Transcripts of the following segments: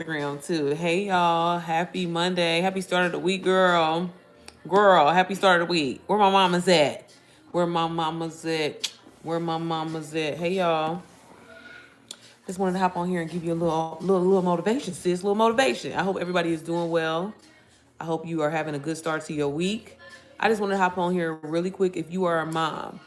Instagram too. Hey y'all, happy Monday. Happy start of the week, girl. Girl, happy start of the week. Where my mama's at? Where my mama's at? Where my mama's at? Hey y'all. Just wanted to hop on here and give you a little motivation, sis. Little motivation. I hope everybody is doing well. I hope you are having a good start to your week. I just want to hop on here really quick. If you are a mom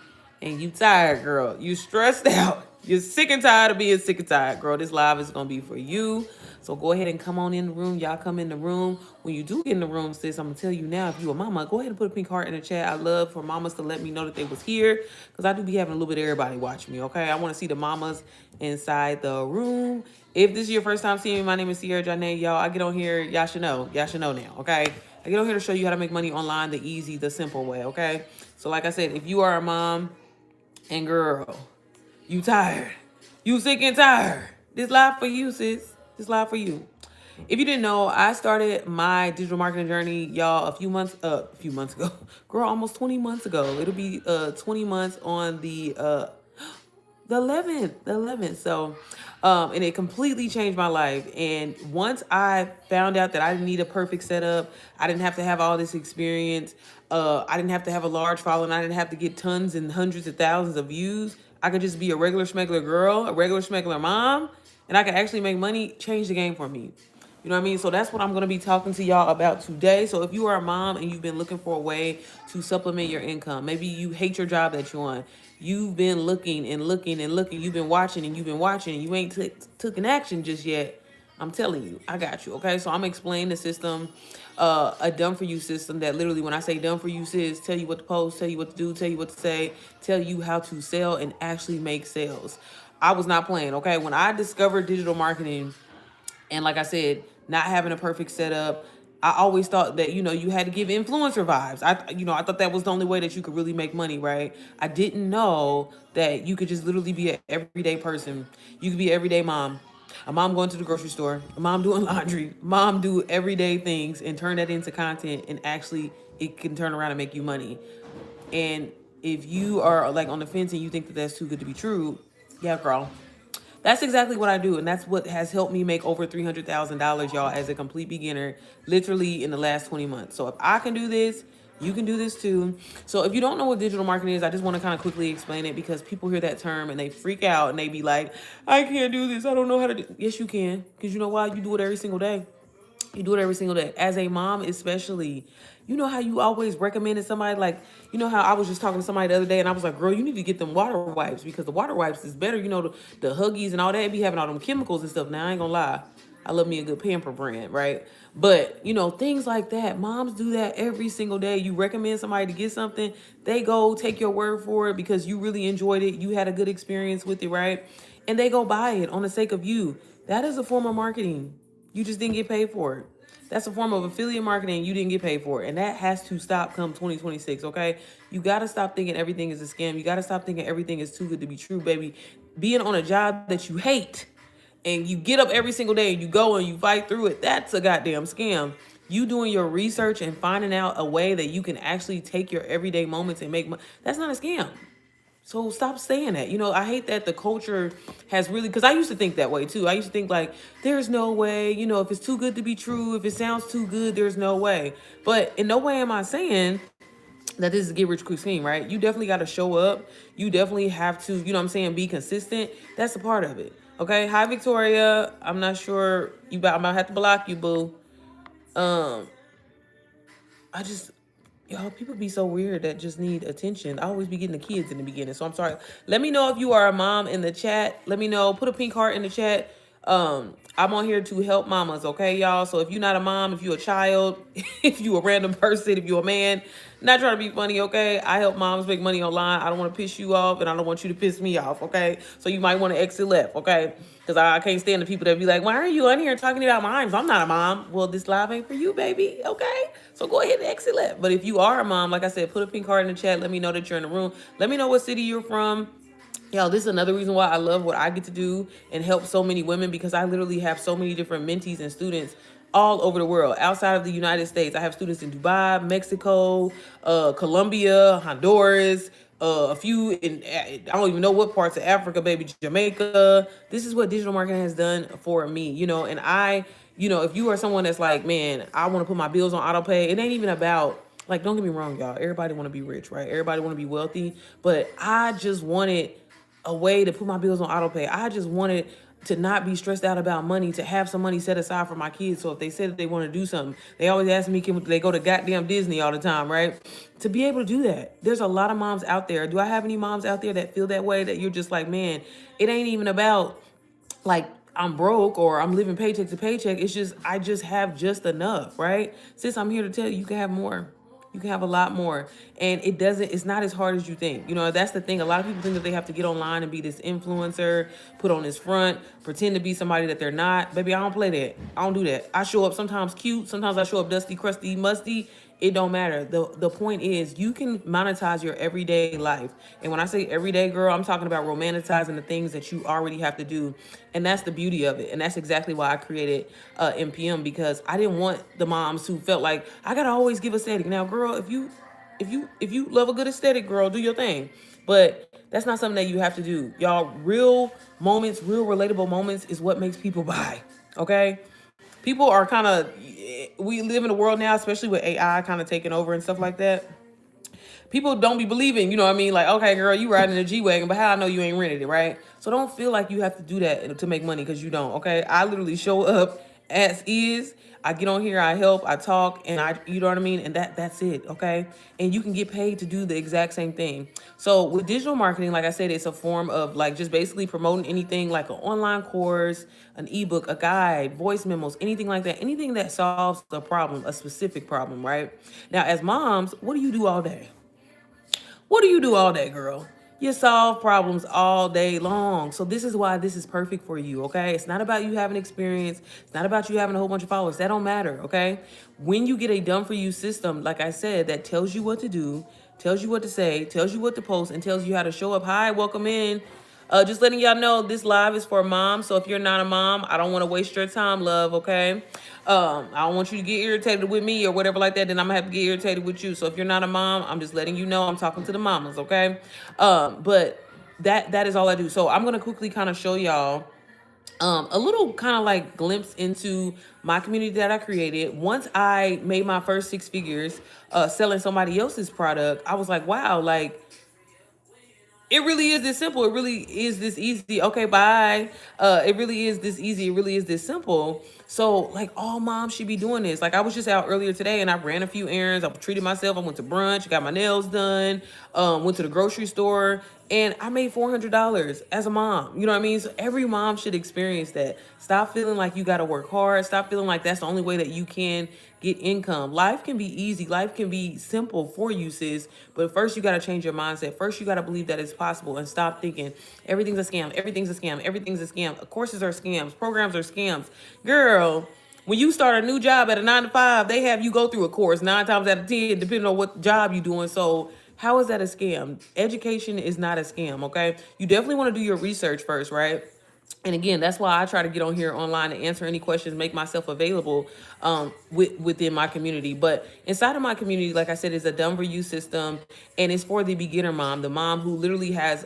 and you tired, girl, you stressed out, you're sick and tired of being sick and tired, girl, this live is going to be for you. So go ahead and come on in the room. Y'all come in the room. When you do get in the room, sis, I'm going to tell you now, if you a mama, go ahead and put a pink heart in the chat. I love for mamas to let me know that they was here because I do be having a little bit of everybody watch me, okay? I want to see the mamas inside the room. If this is your first time seeing me, my name is Sierra Janae. Y'all, I get on here. Y'all should know. Y'all should know now, okay? I get on here to show you how to make money online the easy, the simple way, okay? So like I said, if you are a mom and girl, you tired, you sick and tired, this live for you, sis. This live for you. If you didn't know, I started my digital marketing journey, y'all, a few months ago. Girl, almost 20 months ago. It'll be 20 months on the 11th. So, and it completely changed my life. And once I found out that I didn't need a perfect setup, I didn't have to have all this experience. I didn't have to have a large following. I didn't have to get tons and hundreds of thousands of views. I could just be a regular schmegular girl, a regular schmegular mom, and I could actually make money. Change the game for me. You know what I mean? So that's what I'm going to be talking to y'all about today. So if you are a mom and you've been looking for a way to supplement your income, maybe you hate your job that you're on. You've been looking and looking and looking. You've been watching and you've been watching and you ain't took an action just yet. I'm telling you, I got you. Okay. So I'm explaining the system, a done for you system that literally, when I say done for you, sis, tell you what to post, tell you what to do, tell you what to say, tell you how to sell and actually make sales. I was not playing. Okay. When I discovered digital marketing, and like I said, not having a perfect setup, I always thought that, you had to give influencer vibes. I thought that was the only way that you could really make money, right? I didn't know that you could just literally be an everyday person. You could be an everyday mom. A mom going to the grocery store, a mom doing laundry, mom do everyday things and turn that into content, and actually it can turn around and make you money. And if you are like on the fence and you think that that's too good to be true, yeah, girl, that's exactly what I do. And that's what has helped me make over $300,000, y'all, as a complete beginner, literally in the last 20 months. So if I can do this, you can do this too. So if you don't know what digital marketing is, I just want to kind of quickly explain it because people hear that term and they freak out and they be like, I can't do this. I don't know how to do. Yes, you can. Because you know why? You do it every single day. You do it every single day. As a mom, especially, you know how you always recommended somebody, like, you know how I was just talking to somebody the other day and I was like, girl, you need to get them water wipes because the water wipes is better. The Huggies and all that be having all them chemicals and stuff. Now, I ain't gonna lie. I love me a good pamper brand, right? But, things like that. Moms do that every single day. You recommend somebody to get something, they go take your word for it because you really enjoyed it. You had a good experience with it, right? And they go buy it on the sake of you. That is a form of marketing. You just didn't get paid for it. That's a form of affiliate marketing. You didn't get paid for it. And that has to stop come 2026, okay? You got to stop thinking everything is a scam. You got to stop thinking everything is too good to be true, baby. Being on a job that you hate and you get up every single day and you go and you fight through it, that's a goddamn scam. You doing your research and finding out a way that you can actually take your everyday moments and make money, that's not a scam. So stop saying that. I hate that the culture has really, because I used to think that way too. I used to think like, there's no way, if it's too good to be true, if it sounds too good, there's no way. But in no way am I saying that this is a get rich quick scheme, right? You definitely got to show up. You definitely have to, be consistent. That's a part of it. Okay. Hi, Victoria. I'm not sure I might have to block you, boo. Um, I just, Y'all, people be so weird that just need attention. I always be getting the kids in the beginning, so I'm sorry. Let me know if you are a mom in the chat. Let me know. Put a pink heart in the chat. I'm on here to help mamas, okay, y'all? So if you're not a mom, if you're a child, if you a random person, if you're a man, not trying to be funny, okay? I help moms make money online. I don't want to piss you off, and I don't want you to piss me off, okay? So you might want to exit left, okay? Because I can't stand the people that be like, why are you on here talking about moms? I'm not a mom. Well, this live ain't for you, baby, okay? So go ahead and exit left. But if you are a mom, like I said, put a pink heart in the chat. Let me know that you're in the room. Let me know what city you're from. Yo, this is another reason why I love what I get to do and help so many women, because I literally have so many different mentees and students all over the world. Outside of the United States, I have students in Dubai, Mexico, Colombia, Honduras, a few in, I don't even know what parts of Africa, baby, Jamaica. This is what digital marketing has done for me, and I if you are someone that's like, man, I want to put my bills on auto pay, it ain't even about, like, don't get me wrong, y'all. Everybody want to be rich, right? Everybody want to be wealthy. But I just wanted a way to put my bills on auto pay. I just wanted to not be stressed out about money, to have some money set aside for my kids. So if they said that they want to do something, they always ask me, can they go to goddamn Disney all the time, right? To be able to do that. There's a lot of moms out there. Do I have any moms out there that feel that way, that you're just like, man, it ain't even about like I'm broke or I'm living paycheck to paycheck. It's just I just have just enough, right? Sis, I'm here to tell you, you can have more. You can have a lot more. And it's not as hard as you think. That's the thing. A lot of people think that they have to get online and be this influencer, put on this front, pretend to be somebody that they're not. Baby, I don't play that. I don't do that. I show up sometimes cute, sometimes I show up dusty, crusty, musty. It don't matter. The point is you can monetize your everyday life. And when I say everyday, girl, I'm talking about romanticizing the things that you already have to do. And that's the beauty of it. And that's exactly why I created MPM, because I didn't want the moms who felt like I gotta always give aesthetic. Now, girl, if you love a good aesthetic, girl, do your thing. But that's not something that you have to do. Y'all, real moments, real relatable moments is what makes people buy. Okay? People are kind of, we live in a world now, especially with AI kind of taking over and stuff like that. People don't be believing, you know what I mean? Like, okay, girl, you riding a G-Wagon, but how I know you ain't rented it, right? So don't feel like you have to do that to make money, because you don't, okay? I literally show up as is. I get on here, I help, I talk, and you know what I mean? And that's it, okay? And you can get paid to do the exact same thing. So with digital marketing, like I said, it's a form of like just basically promoting anything like an online course, an ebook, a guide, voice memos, anything like that, anything that solves a problem, a specific problem, right? Now, as moms, what do you do all day? What do you do all day, girl? You solve problems all day long. So this is why this is perfect for you, okay? It's not about you having experience. It's not about you having a whole bunch of followers. That don't matter, okay? When you get a done-for-you system, like I said, that tells you what to do, tells you what to say, tells you what to post, and tells you how to show up. Hi, welcome in. Just letting y'all know this live is for moms. So if you're not a mom, I don't want to waste your time, love, okay? I don't want you to get irritated with me or whatever like that. Then I'm gonna have to get irritated with you. So if you're not a mom, I'm just letting you know I'm talking to the mamas, okay? But that is all I do. So I'm gonna quickly kind of show y'all a little kind of like glimpse into my community that I created. Once I made my first 6 figures selling somebody else's product, I was like, wow, like it really is this simple. It really is this easy. Okay, bye. It really is this easy. It really is this simple. So, like, all moms should be doing this. Like, I was just out earlier today and I ran a few errands. I treated myself. I went to brunch, got my nails done, went to the grocery store, and I made $400 as a mom. You know what I mean? So every mom should experience that. Stop feeling like you got to work hard. Stop feeling like that's the only way that you can get income. Life can be easy. Life can be simple for you, sis. But first, you got to change your mindset. First, you got to believe that it's possible and stop thinking everything's a scam. Everything's a scam. Everything's a scam. Courses are scams. Programs are scams. Girl, when you start a new job at a 9 to 5, they have you go through a course 9 times out of 10, depending on what job you're doing. So how is that a scam? Education is not a scam, okay? You definitely want to do your research first, right? And again, that's why I try to get on here online and answer any questions, make myself available within my community. But inside of my community, like I said, is a done for you system, and it's for the beginner mom, the mom who literally has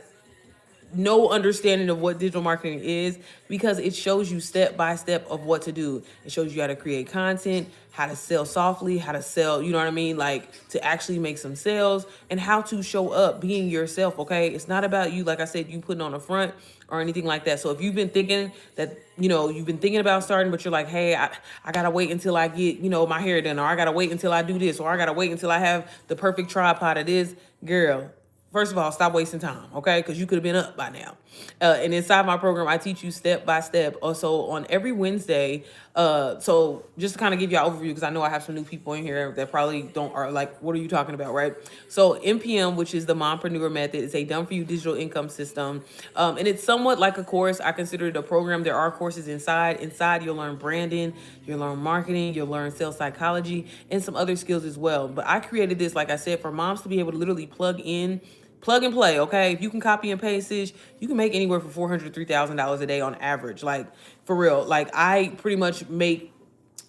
no understanding of what digital marketing is, because it shows you step by step of what to do. It shows you how to create content, how to sell softly, how to sell, you know what I mean? Like to actually make some sales, and how to show up being yourself, okay? It's not about you, like I said, you putting on a front or anything like that. So if you've been thinking that, you've been thinking about starting, but you're like, hey, I gotta wait until I get, my hair done, or I gotta wait until I do this, or I gotta wait until I have the perfect tripod of this, girl, first of all, stop wasting time, okay? Because you could have been up by now. And inside my program, I teach you step by step. Also, on every Wednesday, so just to kind of give you an overview, because I know I have some new people in here that probably are like, what are you talking about, right? So MPM, which is the MomPreneur Method, is a done-for-you digital income system. And it's somewhat like a course. I consider it a program. There are courses inside. Inside, you'll learn branding, you'll learn marketing, you'll learn sales psychology, and some other skills as well. But I created this, like I said, for moms to be able to literally plug and play, okay? If you can copy and paste this, you can make anywhere from $400 to $3,000 a day on average. Like, for real. Like, I pretty much make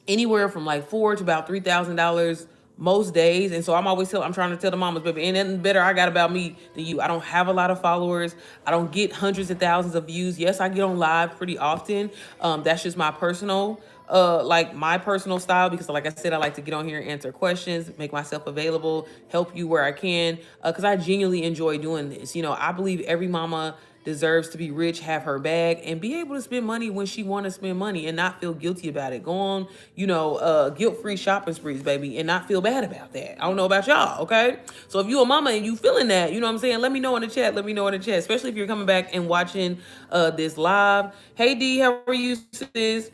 anywhere from like $4,000 to about $3,000 most days. And so I'm trying to tell the mamas, baby, ain't nothing better I got about me than you. I don't have a lot of followers. I don't get hundreds of thousands of views. Yes, I get on live pretty often. That's just my personal like my personal style, because like I said, I like to get on here and answer questions, make myself available, help you where I can, because I genuinely enjoy doing this. I believe every mama deserves to be rich, have her bag, and be able to spend money when she want to spend money and not feel guilty about it. Go on, guilt-free shopping sprees, baby, and not feel bad about that. I don't know about y'all, okay? So if you a mama and you feeling that, you know what I'm saying, let me know in the chat. Let me know in the chat, especially if you're coming back and watching this live. Hey D, how are you, sis?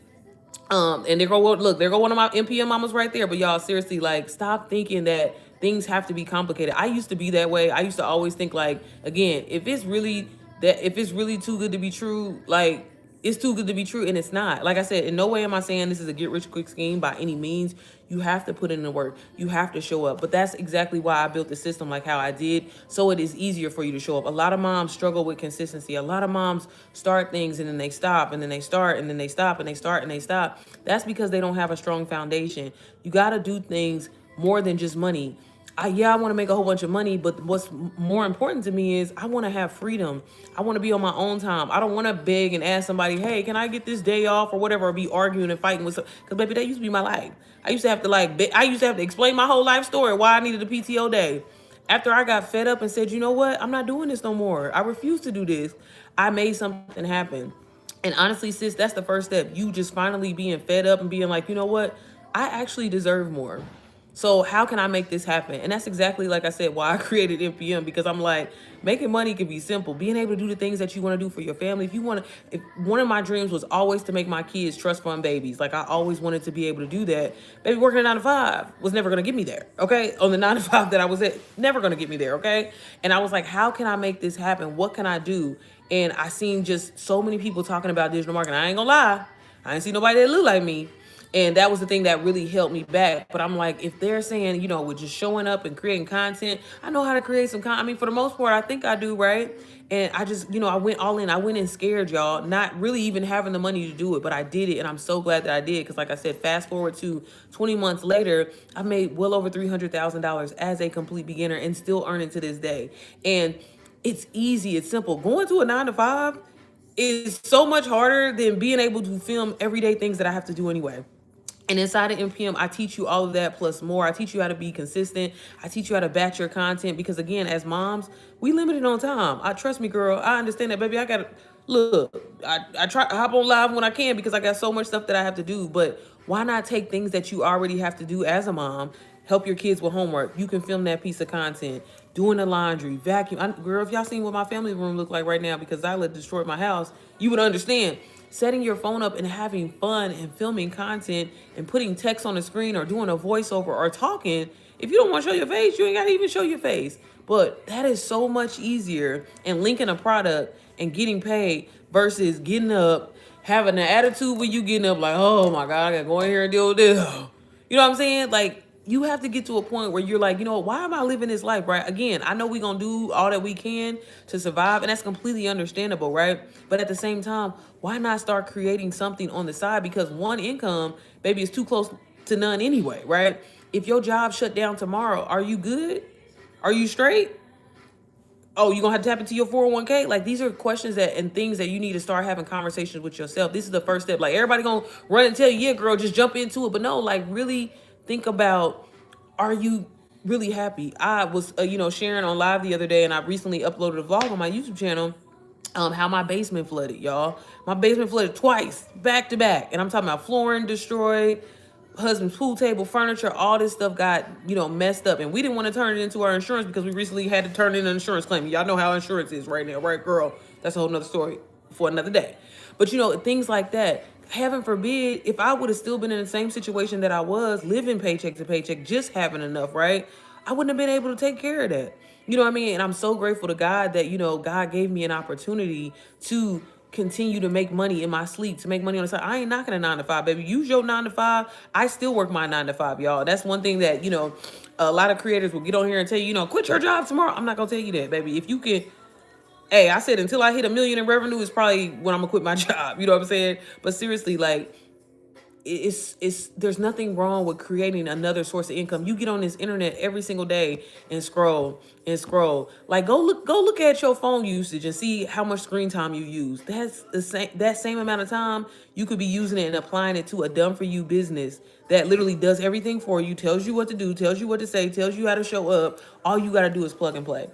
And there go one of my MPM mamas right there. But y'all, seriously, like, stop thinking that things have to be complicated. I used to be that way. I used to always think, like, again, if it's really too good to be true, like, it's too good to be true, and it's not. Like I said, in no way am I saying this is a get rich quick scheme by any means. You have to put in the work. You have to show up. But that's exactly why I built the system like how I did, so it is easier for you to show up. A lot of moms struggle with consistency. A lot of moms start things and then they stop, and then they start and then they stop, and they start and they stop. That's because they don't have a strong foundation. You got to do things more than just money. I want to make a whole bunch of money, but what's more important to me is I want to have freedom. I want to be on my own time. I don't want to beg and ask somebody, hey, can I get this day off or whatever, or be arguing and fighting with some, because baby, that used to be my life. I used to have to explain my whole life story, why I needed a PTO day. After I got fed up and said, you know what, I'm not doing this no more. I refuse to do this. I made something happen. And honestly, sis, that's the first step. You just finally being fed up and being like, you know what, I actually deserve more. So how can I make this happen? And that's exactly, like I said, why I created MPM, because I'm like, making money can be simple. Being able to do the things that you want to do for your family. If one of my dreams was always to make my kids trust fund babies. Like, I always wanted to be able to do that. Baby, working a 9 to 5 was never going to get me there. Okay. On the 9 to 5 that I was at, never going to get me there. Okay. And I was like, how can I make this happen? What can I do? And I seen just so many people talking about digital marketing. I ain't gonna lie. I ain't see nobody that look like me. And that was the thing that really held me back. But I'm like, if they're saying, with just showing up and creating content, I know how to create some content. I mean, for the most part, I think I do, right? And I just, I went all in. I went in scared, y'all, not really even having the money to do it, but I did it. And I'm so glad that I did. Because like I said, fast forward to 20 months later, I made well over $300,000 as a complete beginner and still earning to this day. And it's easy. It's simple. Going to a 9 to 5 is so much harder than being able to film everyday things that I have to do anyway. And inside of MPM, I teach you all of that plus more. I teach you how to be consistent. I teach you how to batch your content, because again, as moms, we limited on time. Trust me, girl. I understand that, baby. I try to hop on live when I can because I got so much stuff that I have to do. But why not take things that you already have to do as a mom, help your kids with homework? You can film that piece of content, doing the laundry, vacuum. Girl, if y'all seen what my family room look like right now because I destroyed my house, you would understand. Setting your phone up and having fun and filming content and putting text on the screen or doing a voiceover or talking. If you don't want to show your face, you ain't got to even show your face. But that is so much easier, and linking a product and getting paid versus getting up, having an attitude when you getting up like, oh my God, I got to go in here and deal with this. You know what I'm saying? Like, you have to get to a point where you're like, why am I living this life, right? Again, I know we're going to do all that we can to survive, and that's completely understandable, right? But at the same time, why not start creating something on the side? Because one income, baby, is too close to none anyway, right? If your job shut down tomorrow, are you good? Are you straight? Oh, you're going to have to tap into your 401k? Like, these are questions and things that you need to start having conversations with yourself. This is the first step. Like, everybody going to run and tell you, yeah, girl, just jump into it. But no, like, really think about, are you really happy? I was, sharing on live the other day, and I recently uploaded a vlog on my YouTube channel, how my basement flooded, y'all. My basement flooded twice, back to back. And I'm talking about flooring destroyed, husband's pool table, furniture, all this stuff got, messed up. And we didn't want to turn it into our insurance because we recently had to turn in an insurance claim. Y'all know how insurance is right now, right, girl? That's a whole nother story for another day. But, things like that. Heaven forbid, if I would have still been in the same situation that I was, living paycheck to paycheck, just having enough, right? I wouldn't have been able to take care of that. You know what I mean? And I'm so grateful to God that, God gave me an opportunity to continue to make money in my sleep, to make money on the side. I ain't knocking a 9 to 5, baby. Use your 9 to 5. I still work my 9 to 5, y'all. That's one thing that, a lot of creators will get on here and tell you, quit your job tomorrow. I'm not going to tell you that, baby. If you can, hey, I said until I hit $1 million in revenue is probably when I'm going to quit my job. You know what I'm saying? But seriously, like, it's there's nothing wrong with creating another source of income. You get on this internet every single day and scroll and scroll. Like go look at your phone usage and see how much screen time you use. That's the same, that same amount of time you could be using it and applying it to a done for you business that literally does everything for you, tells you what to do, tells you what to say, tells you how to show up. All you got to do is plug and play.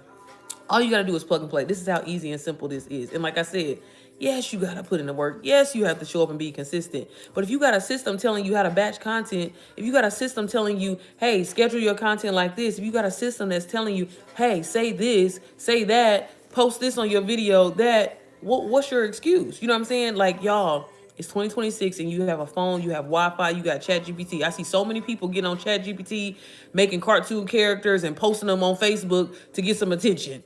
All you got to do is plug and play. This is how easy and simple this is. And like I said, yes, you got to put in the work. Yes, you have to show up and be consistent. But if you got a system telling you how to batch content, if you got a system telling you, hey, schedule your content like this, if you got a system that's telling you, hey, say this, say that, post this on your video, that, what's your excuse? You know what I'm saying? Like, y'all, it's 2026 and you have a phone, you have Wi-Fi, you got ChatGPT. I see so many people getting on ChatGPT, making cartoon characters and posting them on Facebook to get some attention,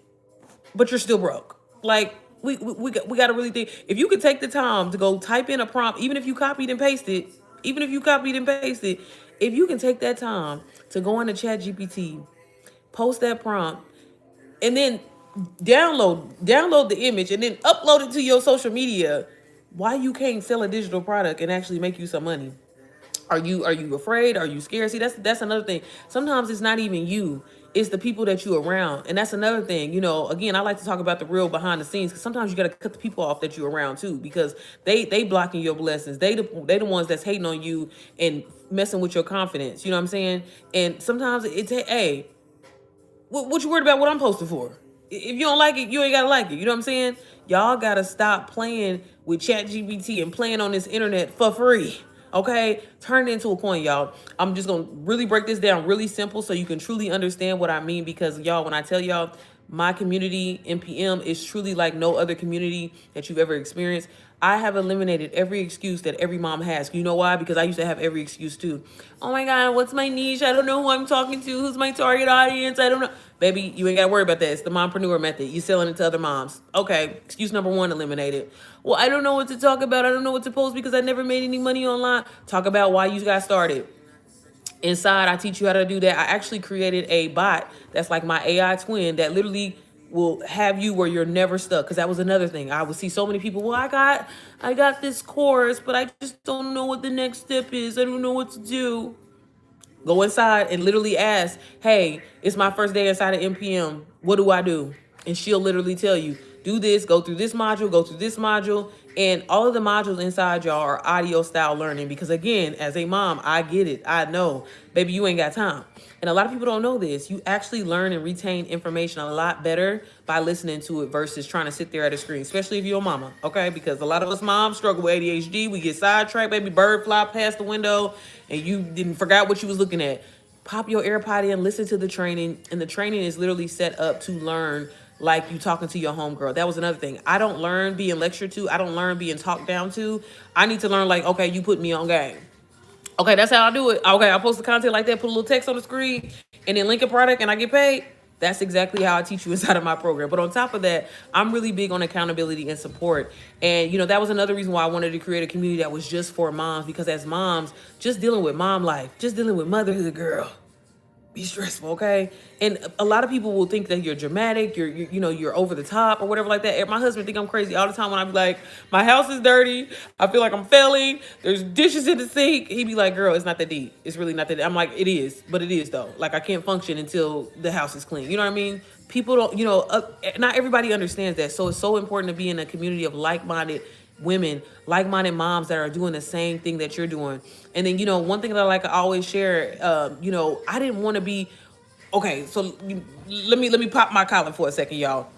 but you're still broke. Like, we got to really think. If you could take the time to go type in a prompt, even if you copied and pasted, if you can take that time to go into ChatGPT, post that prompt, and then download the image and then upload it to your social media, why you can't sell a digital product and actually make you some money? Are you afraid? Are you scared? See, that's another thing. Sometimes it's not even you. It's the people that you around. And that's another thing. You know, again, I like to talk about the real behind the scenes, because sometimes you got to cut the people off that you around too, because they blocking your blessings. They the ones that's hating on you and messing with your confidence. You know what I'm saying? And sometimes it's, hey, what you worried about what I'm posting for? If you don't like it, you ain't gotta like it. You know what I'm saying? Y'all gotta stop playing with ChatGPT and playing on this internet for free. Okay? Turn it into a point, y'all. I'm just gonna really break this down really simple so you can truly understand what I mean, because y'all, when I tell y'all my community, MPM, is truly like no other community that you've ever experienced. I have eliminated every excuse that every mom has. You know why? Because I used to have every excuse too. Oh my God, what's my niche? I don't know who I'm talking to. Who's my target audience? I don't know. Baby, you ain't got to worry about that. It's the MomPreneur Method. You selling it to other moms. Okay, excuse number one eliminated. Well, I don't know what to talk about. I don't know what to post because I never made any money online. Talk about why you got started. Inside, I teach you how to do that. I actually created a bot that's like my AI twin that literally will have you where you're never stuck. Because that was another thing. I would see so many people, well, I got this course, but I just don't know what the next step is. I don't know what to do. Go inside and literally ask, hey, it's my first day inside of MPM. What do I do? And she'll literally tell you, do this, go through this module, go through this module. And all of the modules inside y'all are audio style learning. Because again, as a mom, I get it. I know, baby, you ain't got time. And a lot of people don't know this. You actually learn and retain information a lot better by listening to it versus trying to sit there at a screen, especially if you're a mama, okay? Because a lot of us moms struggle with ADHD. We get sidetracked, baby, bird fly past the window, and you didn't forgot what you was looking at. Pop your AirPod in, listen to the training, and the training is literally set up to learn like you talking to your homegirl. That was another thing. I don't learn being lectured to. I don't learn being talked down to. I need to learn like, okay, you put me on game. Okay, that's how I do it. Okay, I post the content like that, put a little text on the screen, and then link a product, and I get paid. That's exactly how I teach you inside of my program. But on top of that, I'm really big on accountability and support. And, you know, that was another reason why I wanted to create a community that was just for moms, because as moms, just dealing with mom life, just dealing with motherhood, girl, be stressful, okay? And a lot of people will think that you're dramatic, you're over the top or whatever like that. And my husband think I'm crazy all the time when I'm like, my house is dirty, I feel like I'm failing, there's dishes in the sink. He'd be like, girl, it's not that deep. It's really not that deep. I'm like, it is, but it is though. Like, I can't function until the house is clean. You know what I mean? People don't, not everybody understands that. So it's so important to be in a community of like-minded women, like-minded moms that are doing the same thing that you're doing. And then, one thing that I always share, I didn't want to be, okay, so let me pop my collar for a second, y'all.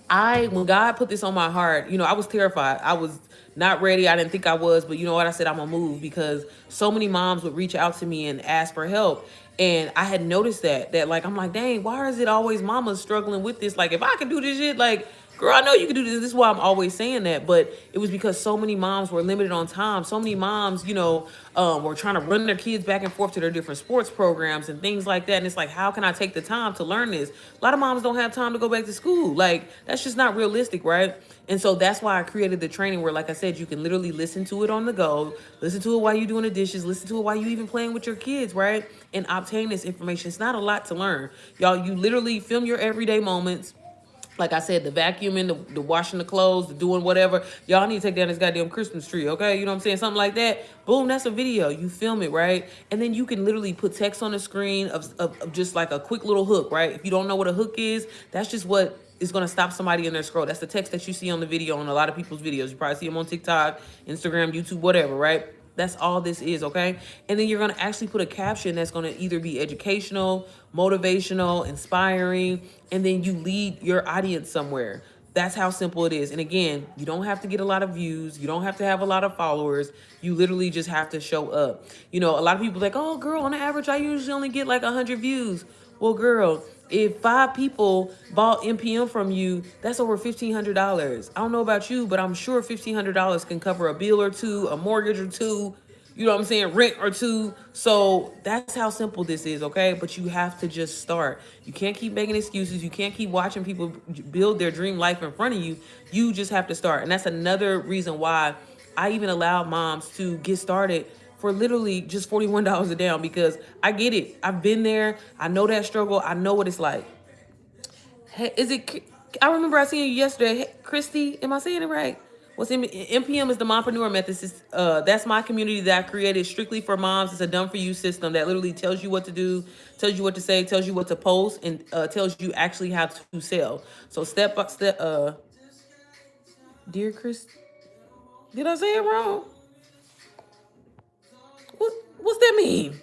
When God put this on my heart, I was terrified. I was not ready. I didn't think I was, but you know what? I said, I'm gonna move, because so many moms would reach out to me and ask for help. And I had noticed that like, I'm like, dang, why is it always mamas struggling with this? Like, if I can do this shit, like, girl, I know you can do this. This is why I'm always saying that. But it was because so many moms were limited on time. So many moms, were trying to run their kids back and forth to their different sports programs and things like that. And it's like, how can I take the time to learn this? A lot of moms don't have time to go back to school. Like, that's just not realistic, right? And so that's why I created the training where, like I said, you can literally listen to it on the go, listen to it while you're doing the dishes, listen to it while you even playing with your kids, right? And obtain this information. It's not a lot to learn. Y'all, you literally film your everyday moments. Like I said, the vacuuming, the washing the clothes, the doing whatever. Y'all need to take down this goddamn Christmas tree, okay? You know what I'm saying? Something like that. Boom, that's a video. You film it, right? And then you can literally put text on the screen of just like a quick little hook, right? If you don't know what a hook is, that's just what is going to stop somebody in their scroll. That's the text that you see on the video, on a lot of people's videos. You probably see them on TikTok, Instagram, YouTube, whatever, right? That's all this is, okay? And then you're gonna actually put a caption that's gonna either be educational, motivational, inspiring, and then you lead your audience somewhere. That's how simple it is. And again, you don't have to get a lot of views. You don't have to have a lot of followers. You literally just have to show up. You know, a lot of people are like, oh, girl, on average, I usually only get like 100 views. Well, girl, if 5 people bought MPM from you, that's over $1,500. I don't know about you, but I'm sure $1,500 can cover a bill or two, a mortgage or two, you know what I'm saying, rent or two. So that's how simple this is, okay? But you have to just start. You can't keep making excuses. You can't keep watching people build their dream life in front of you. You just have to start. And that's another reason why I even allow moms to get started for literally just $41 a down, because I get it. I've been there. I know that struggle. I know what it's like. Hey, is it? I remember I seen you yesterday. Hey, Christy, am I saying it right? What's MPM is the Mompreneur Method. That's my community that I created strictly for moms. It's a done for you system that literally tells you what to do, tells you what to say, tells you what to post, and tells you actually how to sell. So step by step. Dear Chris, did I say it wrong? What's that mean?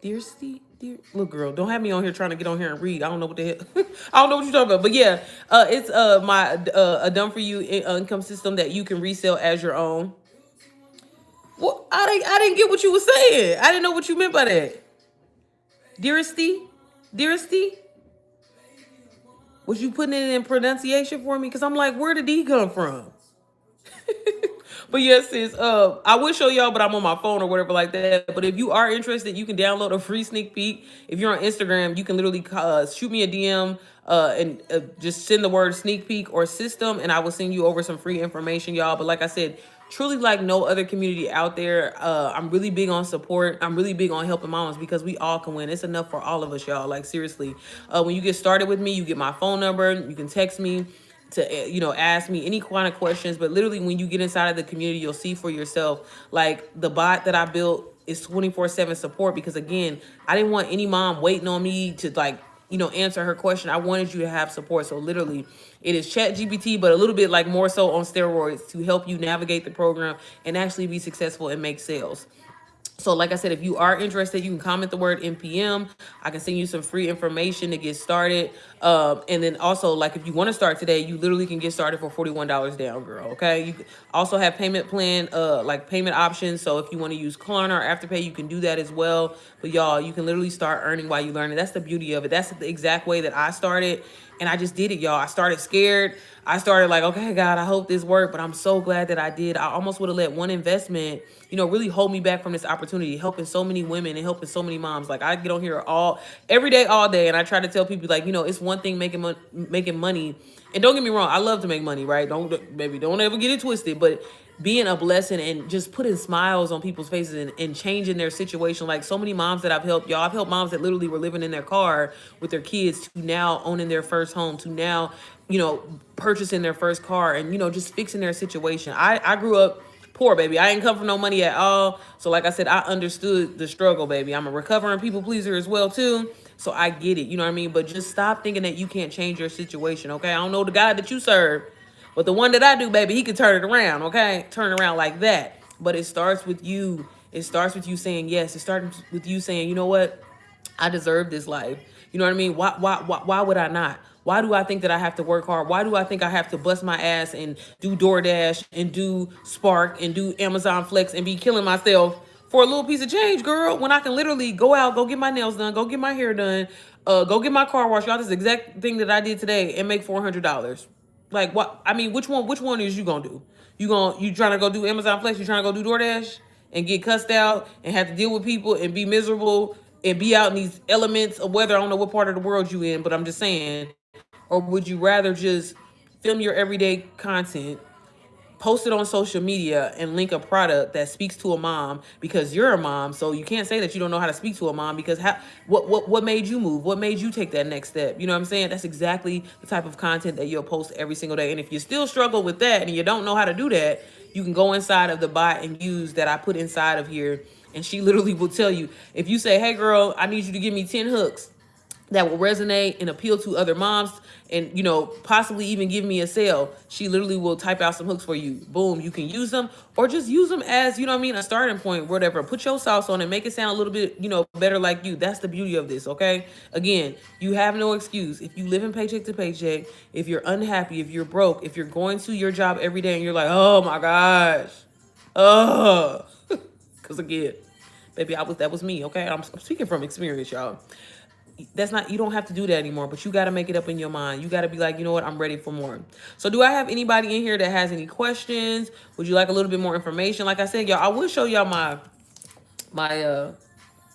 Dear Steve, dear, look, girl, don't have me on here trying to get on here and read. I don't know what the hell. I don't know what you're talking about. But yeah, it's my a done for you income system that you can resell as your own. Well, I didn't get what you were saying. I didn't know what you meant by that. Dearisty, dearisty, was you putting it in pronunciation for me? Because I'm like, where did D come from? But yes, sis, I will show y'all, but I'm on my phone or whatever like that. But if you are interested, you can download a free sneak peek. If you're on Instagram, you can literally shoot me a DM and just send the word sneak peek or system, and I will send you over some free information, y'all. But like I said, truly like no other community out there. I'm really big on support. I'm really big on helping moms because we all can win. It's enough for all of us, y'all. Like seriously, when you get started with me, you get my phone number. You can text me to ask me any kind of questions. But literally when you get inside of the community, you'll see for yourself. Like the bot that I built is 24/7 support, because again, I didn't want any mom waiting on me to answer her question. I wanted you to have support. So literally it is Chat GPT, but a little bit like more so on steroids to help you navigate the program and actually be successful and make sales. So like I said, if you are interested, you can comment the word NPM. I can send you some free information to get started. And then also, like, if you want to start today, you literally can get started for $41 down, girl. Okay. You also have payment plan, like payment options. So if you want to use Klarna or Afterpay, you can do that as well. But y'all, you can literally start earning while you learn it. That's the beauty of it. That's the exact way that I started. And I just did it, y'all. I started scared. I started like, okay, God, I hope this worked. But I'm so glad that I did. I almost would have let one investment, really hold me back from this opportunity, helping so many women and helping so many moms. Like I get on here every day, all day. And I try to tell people like, it's one thing making money. And don't get me wrong, I love to make money, right? Don't ever get it twisted. But being a blessing and just putting smiles on people's faces and changing their situation. Like so many moms that I've helped, y'all, I've helped moms that literally were living in their car with their kids to now owning their first home, to now, purchasing their first car and, just fixing their situation. I grew up poor, baby. I ain't come from no money at all. So like I said, I understood the struggle, baby. I'm a recovering people pleaser as well too. So I get it, you know what I mean? But just stop thinking that you can't change your situation, okay? I don't know the God that you serve, but the one that I do, baby, he can turn it around, okay? Turn it around like that. But it starts with you. It starts with you saying yes. It starts with you saying, you know what? I deserve this life. You know what I mean? Why would I not? Why do I think that I have to work hard? Why do I think I have to bust my ass and do DoorDash and do Spark and do Amazon Flex and be killing myself for a little piece of change, girl, when I can literally go out, go get my nails done, go get my hair done, go get my car washed. Y'all, this is the exact thing that I did today and make $400. Like what? I mean, which one is you gonna do? You trying to go do Amazon Flex? You trying to go do DoorDash and get cussed out and have to deal with people and be miserable and be out in these elements of weather? I don't know what part of the world you in, but I'm just saying. Or would you rather just film your everyday content, post it on social media and link a product that speaks to a mom because you're a mom. So you can't say that you don't know how to speak to a mom because what made you move? What made you take that next step? You know what I'm saying? That's exactly the type of content that you'll post every single day. And if you still struggle with that and you don't know how to do that, you can go inside of the bot and use that I put inside of here. And she literally will tell you, if you say, hey girl, I need you to give me 10 hooks that will resonate and appeal to other moms and possibly even give me a sale, she literally will type out some hooks for you. Boom, you can use them or just use them as a starting point, whatever. Put your sauce on it, make it sound a little bit better like you. That's the beauty of this. Okay, again, you have no excuse. If you live in paycheck to paycheck, if you're unhappy, if you're broke, if you're going to your job every day and you're like, oh my gosh, oh because again, baby, that was me. Okay, I'm speaking from experience, y'all. That's not, you don't have to do that anymore, but you got to make it up in your mind. You got to be like, you know what, I'm ready for more. So do I have anybody in here that has any questions? Would you like a little bit more information? Like I said, y'all, I will show y'all my my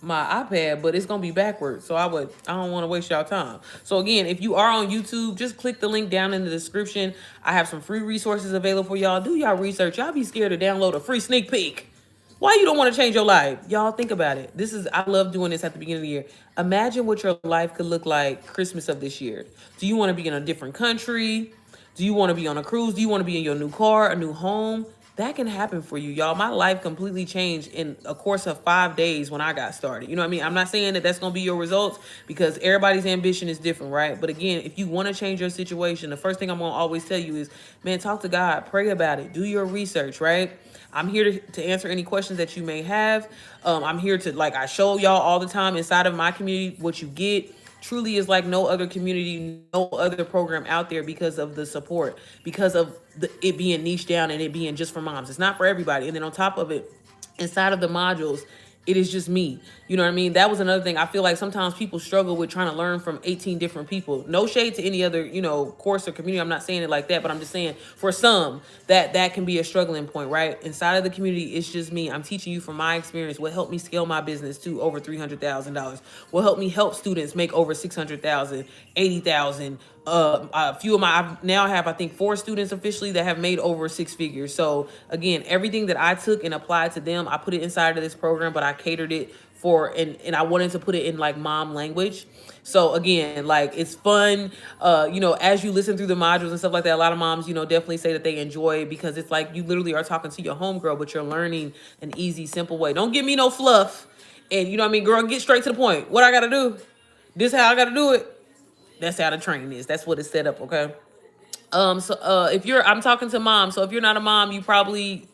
iPad, but it's gonna be backwards, so I don't want to waste y'all time. So again, if you are on YouTube, just click the link down in the description. I have some free resources available for y'all. Do y'all research. Y'all be scared to download a free sneak peek. Why you don't want to change your life? Y'all think about it. I love doing this at the beginning of the year. Imagine what your life could look like Christmas of this year. Do you want to be in a different country? Do you want to be on a cruise? Do you want to be in your new car, a new home? That can happen for you, y'all. My life completely changed in a course of 5 days when I got started. You know what I mean? I'm not saying that that's going to be your results because everybody's ambition is different, right? But again, if you want to change your situation, the first thing I'm going to always tell you is, man, talk to God, pray about it, do your research, right? I'm here to answer any questions that you may have. I'm here to, like I show y'all all the time inside of my community, what you get truly is like no other community, no other program out there because of the support, because of it being niche down and it being just for moms. It's not for everybody. And then on top of it, inside of the modules, it is just me. You know what I mean? That was another thing. I feel like sometimes people struggle with trying to learn from 18 different people. No shade to any other, course or community. I'm not saying it like that, but I'm just saying for some that can be a struggling point, right? Inside of the community, it's just me. I'm teaching you from my experience what helped me scale my business to over $300,000. What helped me help students make over 600,000, 80,000. A few of I now have, I think, 4 students officially that have made over 6 figures. So again, everything that I took and applied to them, I put it inside of this program, but I catered it for, and I wanted to put it in like mom language. So again, like it's fun, as you listen through the modules and stuff like that, a lot of moms, definitely say that they enjoy it because it's like you literally are talking to your homegirl, but you're learning an easy, simple way. Don't give me no fluff. And you know what I mean, girl, get straight to the point. What I got to do? This how I got to do it. That's how the training is. That's what it's set up, okay? I'm talking to mom. So if you're not a mom, you probably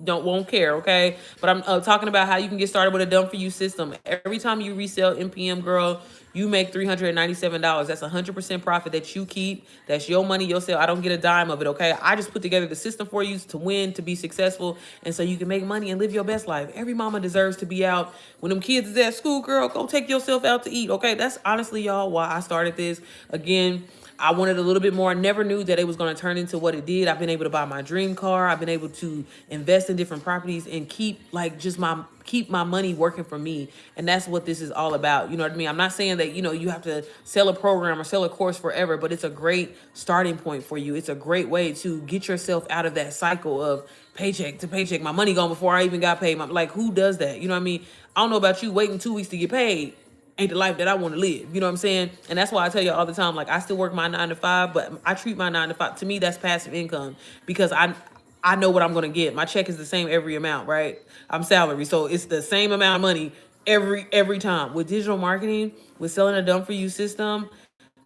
won't care, okay? But I'm talking about how you can get started with a done for you system. Every time you resell MPM, girl, you make $397. That's 100% profit that you keep. That's your money, your sale. I don't get a dime of it, okay? I just put together the system for you to win, to be successful, and so you can make money and live your best life. Every mama deserves to be out. When them kids is at school, girl, go take yourself out to eat, okay? That's honestly, y'all, why I started this. Again, I wanted a little bit more. I never knew that it was going to turn into what it did. I've been able to buy my dream car. I've been able to invest in different properties and keep my money working for me. And that's what this is all about. You know what I mean? I'm not saying that, you have to sell a program or sell a course forever, but it's a great starting point for you. It's a great way to get yourself out of that cycle of paycheck to paycheck. My money gone before I even got paid. Like, who does that? You know what I mean? I don't know about you, waiting 2 weeks to get paid ain't the life that I want to live. You know what I'm saying? And that's why I tell you all the time, like I still work my 9 to 5, but I treat my 9 to 5, to me, that's passive income because I know what I'm going to get. My check is the same every amount, right? I'm salary. So it's the same amount of money every time. With digital marketing, with selling a done for you system,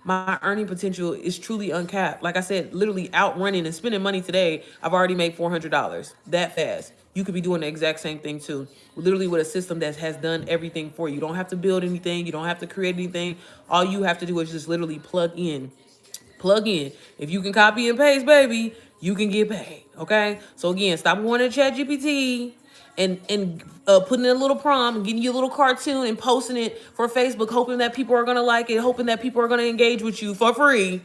my earning potential is truly uncapped. Like I said, literally out running and spending money today, I've already made $400 that fast. You could be doing the exact same thing too. Literally with a system that has done everything for you. You don't have to build anything. You don't have to create anything. All you have to do is just literally plug in. Plug in. If you can copy and paste, baby, you can get paid. Okay? So again, stop going to ChatGPT and putting in a little prompt and getting you a little cartoon and posting it for Facebook, hoping that people are gonna like it, hoping that people are gonna engage with you for free,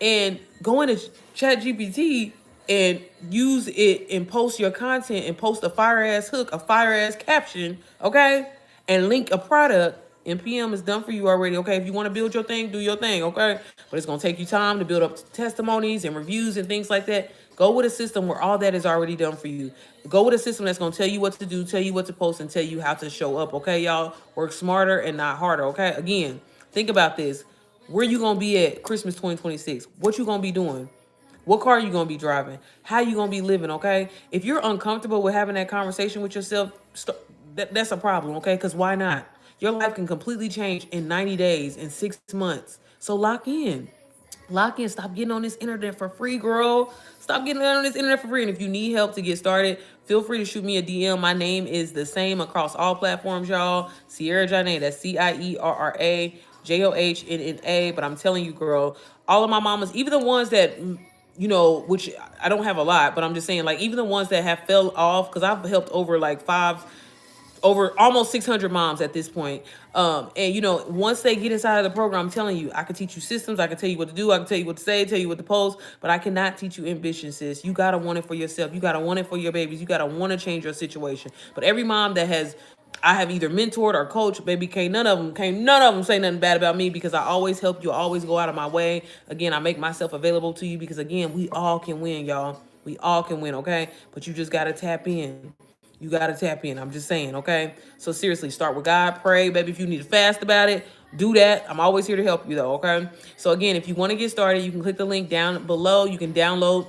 and go into ChatGPT and use it and post your content and post a fire ass hook, a fire ass caption, okay, and link a product. NPM is done for you already, okay? If you want to build your thing, do your thing, okay? But it's gonna take you time to build up testimonies and reviews and things like that. Go with a system where all that is already done for you. Go with a system that's going to tell you what to do, tell you what to post, and tell you how to show up. Okay, y'all? Work smarter and not harder. Okay? Again, think about this. Where you going to be at Christmas 2026? What you going to be doing? What car you gonna be driving? How you gonna be living? Okay, if you're uncomfortable with having that conversation with yourself, that's a problem. Okay, because why not? Your life can completely change in 90 days, in 6 months. So lock in. Lock in. Stop getting on this internet for free, girl. Stop getting on this internet for free. And if you need help to get started, feel free to shoot me a DM. My name is the same across all platforms, y'all. Sierra Janae. That's CIERRA JOHNNA. But I'm telling you, girl, all of my mamas, even the ones that which I don't have a lot, but I'm just saying, like, even the ones that have fell off, because I've helped over almost 600 moms at this point. And once they get inside of the program, I'm telling you, I can teach you systems. I can tell you what to do. I can tell you what to say, tell you what to post, but I cannot teach you ambition, sis. You got to want it for yourself. You got to want it for your babies. You got to want to change your situation. But every mom that I have either mentored or coached, baby, can't none of them say nothing bad about me, because I always help you, always go out of my way. Again, I make myself available to you because, again, we all can win, y'all. We all can win, okay? But you just got to tap in. You got to tap in. I'm just saying, okay? So seriously, start with God, pray, baby. If you need to fast about it, do that. I'm always here to help you, though, okay? So again, if you want to get started, you can click the link down below. You can download.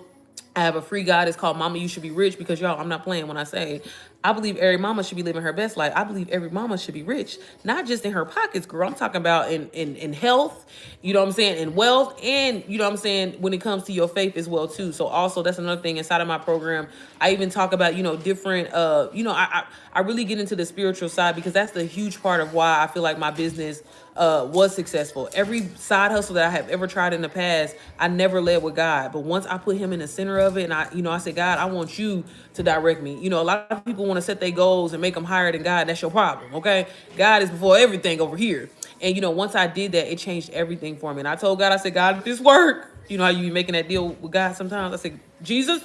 I have a free guide. It's called Mama, You Should Be Rich, because, y'all, I'm not playing when I say I believe every mama should be living her best life. I believe every mama should be rich, not just in her pockets, girl. I'm talking about in health, you know what I'm saying, in wealth, and, you know what I'm saying, when it comes to your faith as well, too. So also, that's another thing inside of my program. I even talk about, different, I really get into the spiritual side, because that's the huge part of why I feel like my business was successful. Every side hustle that I have ever tried in the past, I never led with God. But once I put him in the center of it, and I said, God, I want you to direct me. A lot of people want to set their goals and make them higher than God. That's your problem, okay? God is before everything over here. And, once I did that, it changed everything for me. And I told God, I said, God, if this work, how you be making that deal with God sometimes? I said, Jesus,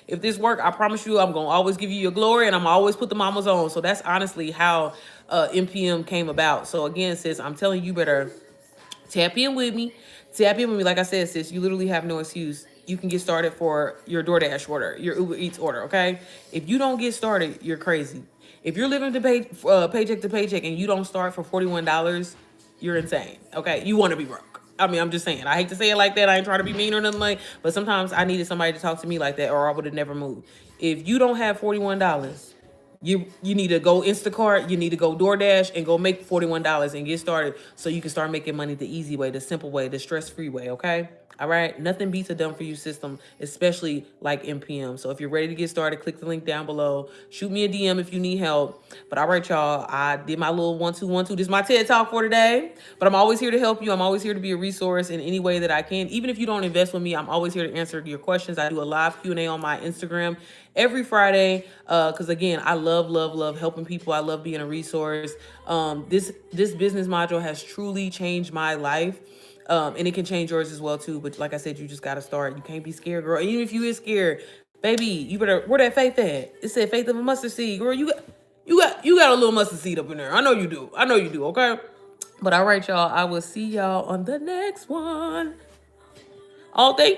if this work, I promise you, I'm going to always give you your glory, and I'm always put the mamas on. So that's honestly how MPM came about. So again, sis, I'm telling you, better tap in with me. Tap in with me. Like I said, sis, you literally have no excuse. You can get started for your DoorDash order, your Uber Eats order, okay? If you don't get started, you're crazy. If you're living paycheck to paycheck and you don't start for $41, you're insane, okay? You want to be broke. I mean, I'm just saying. I hate to say it like that. I ain't trying to be mean or nothing like, but sometimes I needed somebody to talk to me like that, or I would have never moved. If you don't have $41, you need to go Instacart, you need to go DoorDash and go make $41 and get started, so you can start making money the easy way, the simple way, the stress-free way, okay? All right, nothing beats a done for you system, especially like MPM. So if you're ready to get started, click the link down below. Shoot me a DM if you need help. But all right, y'all, I did my little 1-2-1-2. This is my TED Talk for today. But I'm always here to help you. I'm always here to be a resource in any way that I can. Even if you don't invest with me, I'm always here to answer your questions. I do a live Q&A on my Instagram every Friday, because again, I love helping people. I love being a resource. This business module has truly changed my life. And it can change yours as well too. But like I said, you just gotta start. You can't be scared, girl. Even if you is scared, baby, you better, where that faith at? It said faith of a mustard seed, girl. You got a little mustard seed up in there. I know you do. Okay. But all right, y'all. I will see y'all on the next one. Oh, thank you.